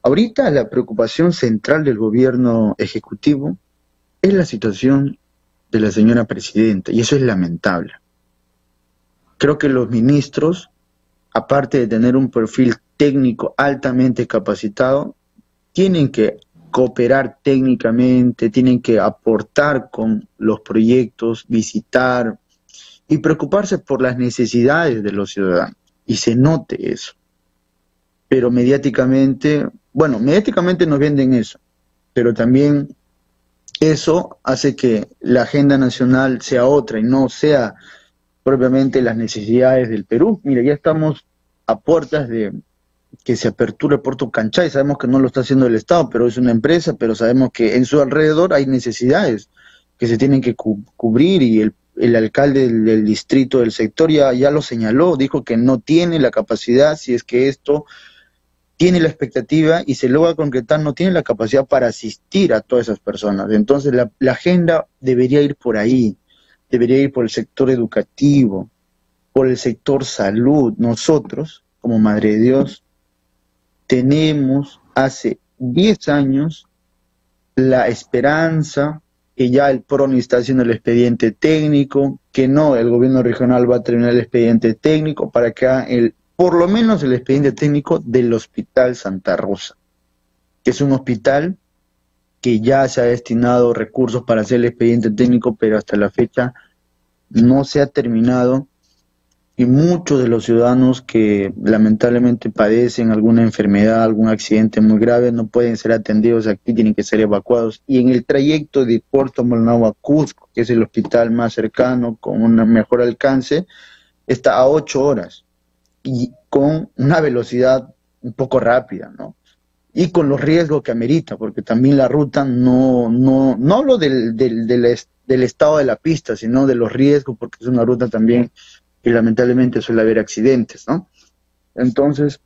D: Ahorita la preocupación central del gobierno ejecutivo es la situación de la señora presidenta, y eso es lamentable. Creo que los ministros, aparte de tener un perfil técnico altamente capacitado, tienen que cooperar técnicamente, tienen que aportar con los proyectos, visitar y preocuparse por las necesidades de los ciudadanos. Y se note eso. Pero mediáticamente nos venden eso, pero también eso hace que la agenda nacional sea otra y no sea propiamente las necesidades del Perú. Mira, ya estamos a puertas de que se aperture Puerto Canchay, sabemos que no lo está haciendo el Estado, pero es una empresa, pero sabemos que en su alrededor hay necesidades que se tienen que cubrir, y el alcalde del distrito del sector ya lo señaló, dijo que no tiene la capacidad, si es que esto tiene la expectativa y se logra concretar, no tiene la capacidad para asistir a todas esas personas. Entonces la agenda debería ir por ahí, debería ir por el sector educativo, por el sector salud. Nosotros, como Madre de Dios, tenemos hace 10 años la esperanza que ya el PRONI está haciendo el expediente técnico, que no, el gobierno regional va a terminar el expediente técnico para que haga el por lo menos el expediente técnico del Hospital Santa Rosa, que es un hospital que ya se ha destinado recursos para hacer el expediente técnico, pero hasta la fecha no se ha terminado, y muchos de los ciudadanos que lamentablemente padecen alguna enfermedad, algún accidente muy grave, no pueden ser atendidos aquí, tienen que ser evacuados. Y en el trayecto de Puerto Maldonado a Cusco, que es el hospital más cercano, con un mejor alcance, está a 8 horas y con una velocidad un poco rápida, ¿no? Y con los riesgos que amerita, porque también la ruta no hablo del estado de la pista, sino de los riesgos, porque es una ruta también que lamentablemente suele haber accidentes, ¿no? Entonces,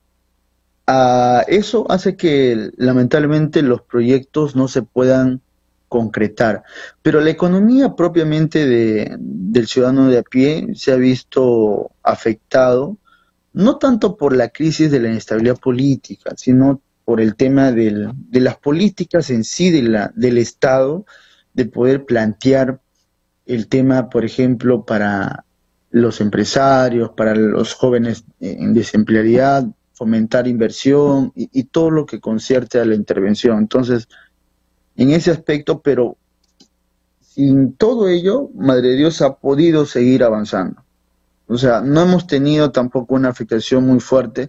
D: eso hace que lamentablemente los proyectos no se puedan concretar. Pero la economía propiamente del ciudadano de a pie se ha visto afectado, no tanto por la crisis de la inestabilidad política, sino por el tema de las políticas en sí del Estado, de poder plantear el tema, por ejemplo, para los empresarios, para los jóvenes en desempleabilidad, fomentar inversión y todo lo que concierte a la intervención. Entonces, en ese aspecto, pero sin todo ello, Madre de Dios ha podido seguir avanzando. O sea, no hemos tenido tampoco una afectación muy fuerte.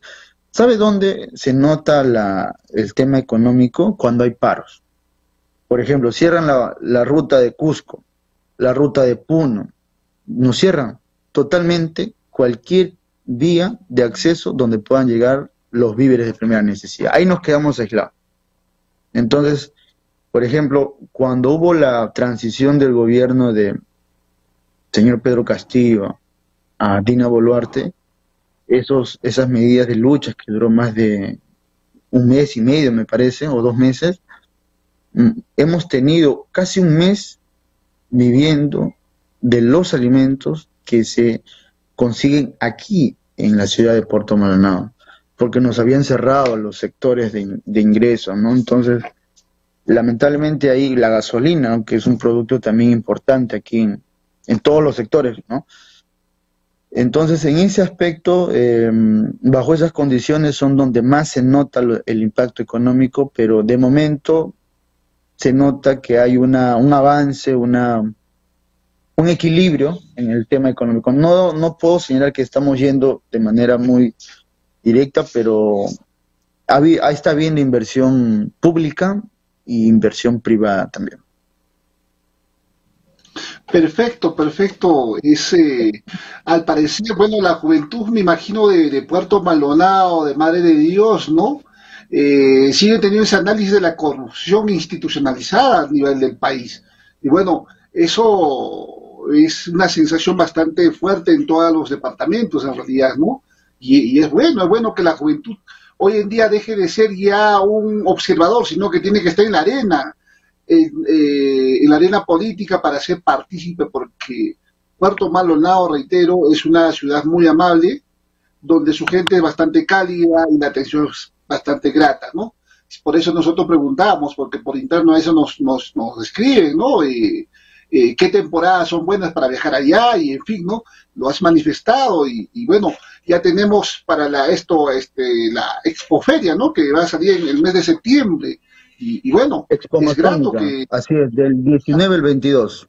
D: ¿Sabe dónde se nota el tema económico? Cuando hay paros. Por ejemplo, cierran la ruta de Cusco, la ruta de Puno, nos cierran totalmente cualquier vía de acceso donde puedan llegar los víveres de primera necesidad. Ahí nos quedamos aislados. Entonces, por ejemplo, cuando hubo la transición del gobierno de señor Pedro Castillo a Dina Boluarte, esas medidas de lucha que duró más de 1 mes y medio, me parece, o 2 meses, hemos tenido casi 1 mes viviendo de los alimentos que se consiguen aquí en la ciudad de Puerto Maldonado, porque nos habían cerrado los sectores de ingreso, ¿no? Entonces, lamentablemente ahí la gasolina, aunque es un producto también importante aquí en todos los sectores, ¿no? Entonces, en ese aspecto, bajo esas condiciones son donde más se nota el impacto económico, pero de momento se nota que hay un avance, un equilibrio en el tema económico. No puedo señalar que estamos yendo de manera muy directa, pero ahí está habiendo inversión pública y inversión privada también.
C: Perfecto, perfecto. Al parecer, bueno, la juventud, me imagino, de Puerto Maldonado, de Madre de Dios, ¿no? Sigue teniendo ese análisis de la corrupción institucionalizada a nivel del país. Y bueno, eso es una sensación bastante fuerte en todos los departamentos, en realidad, ¿no? Y es bueno que la juventud hoy en día deje de ser ya un observador, sino que tiene que estar en la arena, en la arena política para ser partícipe, porque Puerto Maldonado, reitero, es una ciudad muy amable, donde su gente es bastante cálida y la atención es bastante grata, ¿no? Por eso nosotros preguntamos, porque por interno eso nos escriben, ¿no? ¿Qué temporadas son buenas para viajar allá? Y en fin, ¿no? Lo has manifestado y bueno, ya tenemos para la Expoferia, ¿no? Que va a salir en el mes de septiembre. Y bueno, es grato que
D: así es, del 19 al 22.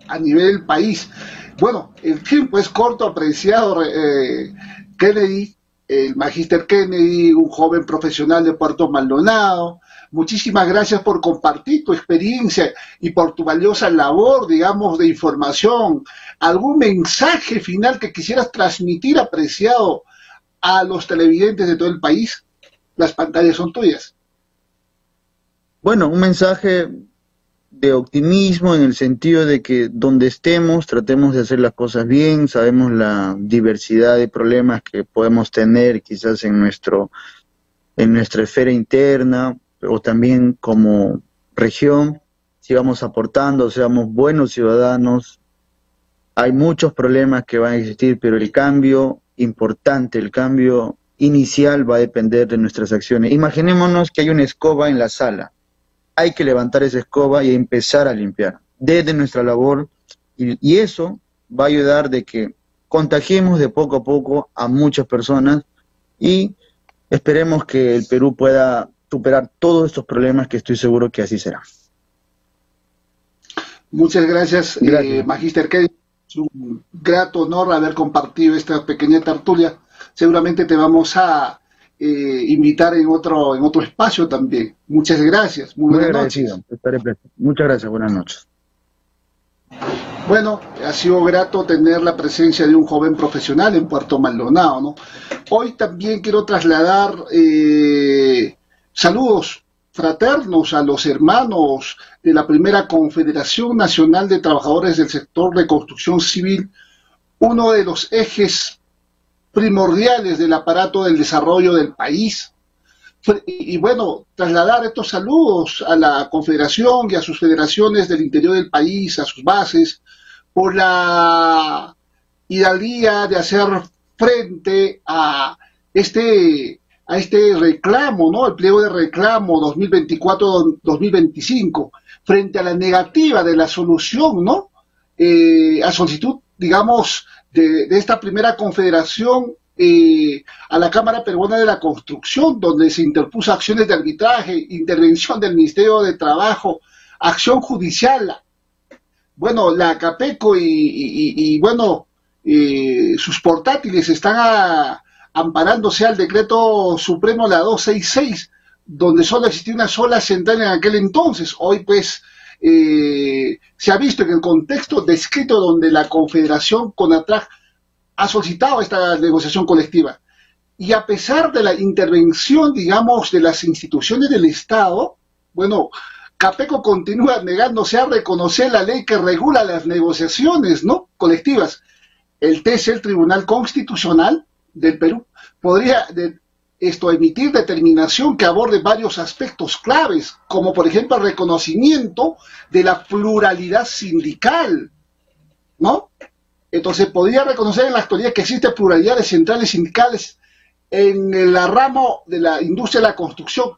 C: A nivel del país. Bueno, el tiempo es corto, apreciado Kennedy, el Magíster Kennedy, un joven profesional de Puerto Maldonado. Muchísimas gracias por compartir tu experiencia y por tu valiosa labor, digamos, de información. ¿Algún mensaje final que quisieras transmitir, apreciado, a los televidentes de todo el país? Las pantallas son tuyas.
D: Bueno, un mensaje de optimismo en el sentido de que donde estemos tratemos de hacer las cosas bien. Sabemos la diversidad de problemas que podemos tener quizás en nuestra esfera interna, o también como región. Sigamos aportando, seamos buenos ciudadanos. Hay muchos problemas que van a existir, pero el cambio importante, el cambio inicial va a depender de nuestras acciones. Imaginémonos que hay una escoba en la sala. Hay que levantar esa escoba y empezar a limpiar desde nuestra labor, y eso va a ayudar de que contagiemos de poco a poco a muchas personas y esperemos que el Perú pueda superar todos estos problemas, que estoy seguro que así será.
C: Muchas gracias,
D: Gracias.
C: Magíster Kennedy. Es un grato honor haber compartido esta pequeña tertulia. Seguramente te vamos a invitar en otro espacio también. Muchas gracias. Muy
D: Muy
C: buenas
D: agradecido,
C: noches.
D: estaré presente. Muchas gracias, buenas noches.
C: Bueno, ha sido grato tener la presencia de un joven profesional en Puerto Maldonado, ¿no? Hoy también quiero trasladar saludos fraternos a los hermanos de la primera Confederación Nacional de Trabajadores del Sector de Construcción Civil, uno de los ejes primordiales del aparato del desarrollo del país. Y bueno, trasladar estos saludos a la Confederación y a sus federaciones del interior del país, a sus bases, por la hidalguía de hacer frente a este reclamo, ¿no? El pliego de reclamo 2024-2025, frente a la negativa de la solución, ¿no? A solicitud, digamos, de esta primera confederación a la Cámara Peruana de la Construcción, donde se interpuso acciones de arbitraje, intervención del Ministerio de Trabajo, acción judicial. Bueno, la CAPECO y bueno, sus portátiles están amparándose al decreto supremo la 266, donde solo existía una sola central en aquel entonces. Hoy pues se ha visto en el contexto descrito donde la Confederación CONATRAC ha solicitado esta negociación colectiva. Y a pesar de la intervención, digamos, de las instituciones del Estado, bueno, CAPECO continúa negándose a reconocer la ley que regula las negociaciones, ¿no?, colectivas. El TC, el Tribunal Constitucional del Perú, podría emitir determinación que aborde varios aspectos claves, como por ejemplo el reconocimiento de la pluralidad sindical, ¿no? Entonces podría reconocer en la actualidad que existe pluralidad de centrales sindicales en el ramo de la industria de la construcción.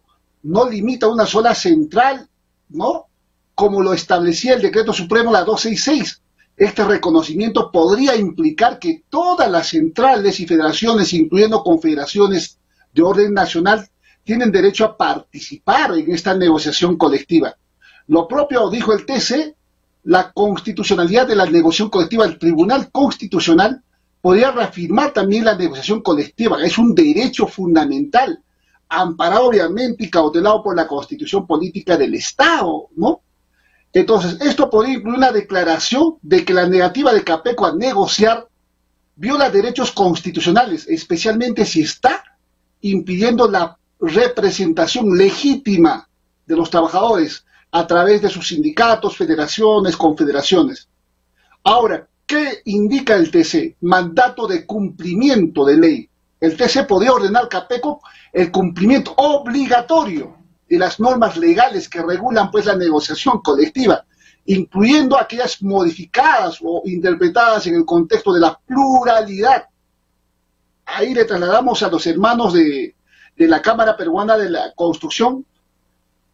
C: No limita a una sola central, ¿no?, como lo establecía el decreto supremo la 266. Este reconocimiento podría implicar que todas las centrales y federaciones, incluyendo confederaciones de orden nacional, tienen derecho a participar en esta negociación colectiva. Lo propio dijo el TC, la constitucionalidad de la negociación colectiva. El Tribunal Constitucional podría reafirmar también la negociación colectiva. Es un derecho fundamental, amparado obviamente y cautelado por la Constitución Política del Estado, ¿no? Entonces, esto podría incluir una declaración de que la negativa de CAPECO a negociar viola derechos constitucionales, especialmente si está impidiendo la representación legítima de los trabajadores a través de sus sindicatos, federaciones, confederaciones. Ahora, ¿qué indica el TC? Mandato de cumplimiento de ley. El TC podría ordenar a CAPECO el cumplimiento obligatorio de las normas legales que regulan pues la negociación colectiva, incluyendo aquellas modificadas o interpretadas en el contexto de la pluralidad. Ahí le trasladamos a los hermanos de la Cámara Peruana de la Construcción,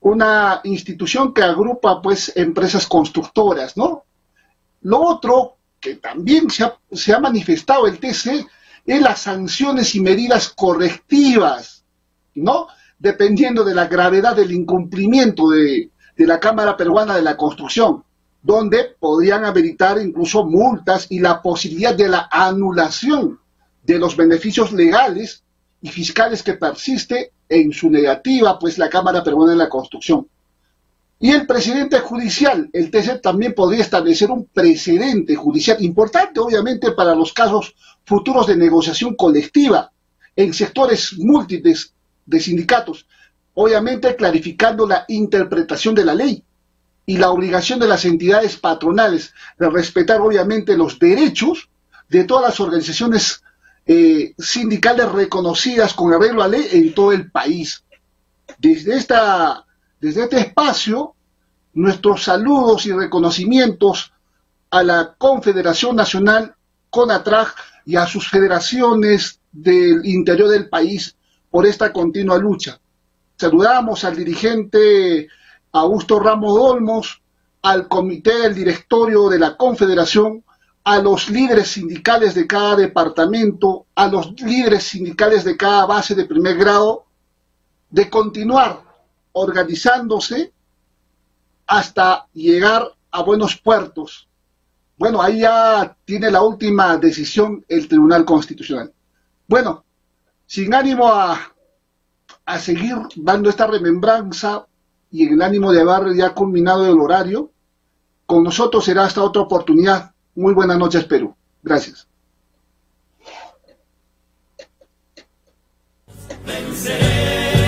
C: una institución que agrupa pues empresas constructoras, ¿no? Lo otro que también se ha manifestado el TC es las sanciones y medidas correctivas, ¿no?, dependiendo de la gravedad del incumplimiento de la Cámara Peruana de la Construcción, donde podrían habilitar incluso multas y la posibilidad de la anulación de los beneficios legales y fiscales que persiste en su negativa, pues la Cámara Peruana de la Construcción. Y el precedente judicial, el TC también podría establecer un precedente judicial importante, obviamente, para los casos futuros de negociación colectiva en sectores múltiples de sindicatos, obviamente clarificando la interpretación de la ley y la obligación de las entidades patronales de respetar obviamente los derechos de todas las organizaciones sindicales reconocidas con arreglo a ley en todo el país. Desde este espacio, nuestros saludos y reconocimientos a la Confederación Nacional CONATRAC y a sus federaciones del interior del país por esta continua lucha. Saludamos al dirigente Augusto Ramos Olmos, al comité del directorio de la Confederación, a los líderes sindicales de cada departamento, a los líderes sindicales de cada base de primer grado, de continuar organizándose hasta llegar a buenos puertos. Bueno, ahí ya tiene la última decisión el Tribunal Constitucional. Bueno, sin ánimo a seguir dando esta remembranza y en el ánimo de haber ya culminado el horario, con nosotros será hasta otra oportunidad. Muy buenas noches, Perú. Gracias.
A: Venceré.